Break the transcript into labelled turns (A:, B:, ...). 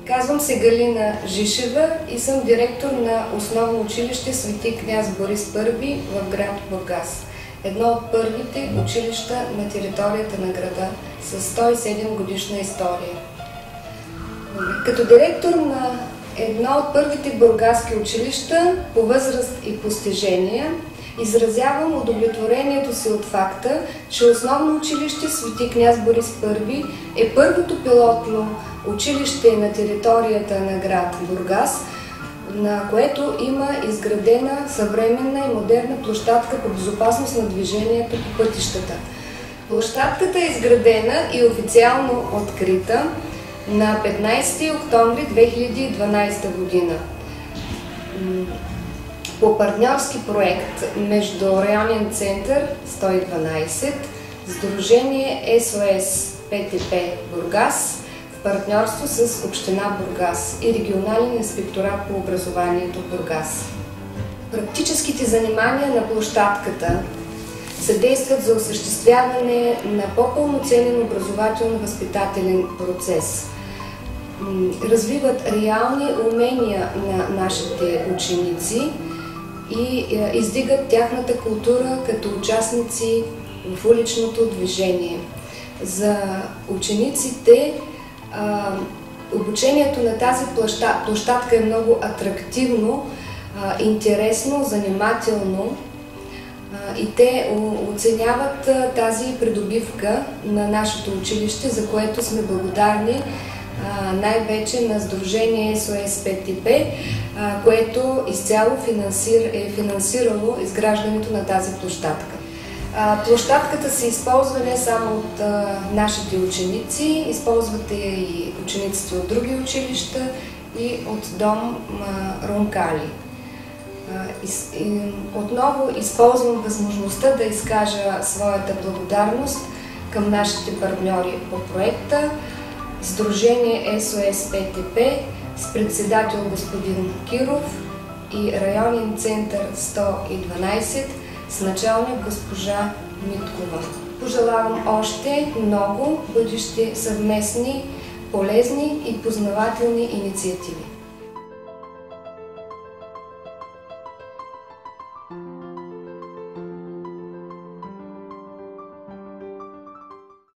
A: Казвам се Галина Жишева и съм директор на Основно училище Свети княз Борис I в град Бургас. Едно от първите училища на територията на града с 107 годишна история. Като директор на едно от първите бургаски училища по възраст и постижения, изразявам удовлетворението си от факта, че Основно училище Свети княз Борис I е първото пилотно училище на територията на град Бургас, на което има изградена съвременна и модерна площадка по безопасност на движението по пътищата. Площадката е изградена и официално открита на 15 октомври 2012 година. По партньорски проект между Районен център 112, Сдружение СОС ПТП Бургас в партньорство с Община Бургас и Регионален инспекторат по образованието Бургас. Практическите занимания на площадката съдействат за осъществяване на по-пълноценен образователно-възпитателен процес. Развиват реални умения на нашите ученици и издигат тяхната култура като участници в уличното движение. За учениците обучението на тази площадка е много атрактивно, интересно, занимателно и те оценяват тази придобивка на нашето училище, за което сме благодарни най-вече на Сдружение СОС ПТП, което изцяло е финансирало изграждането на тази площадка. Площадката се използва не само от нашите ученици, използват и учениците от други училища и от дом Ронкали. Отново използвам възможността да изкажа своята благодарност към нашите партньори по проекта, Сдружение СОС ПТП с председател господин Киров и Районен център 112 с началник госпожа Миткова. Пожелавам още много бъдещи съвместни, полезни и познавателни инициативи.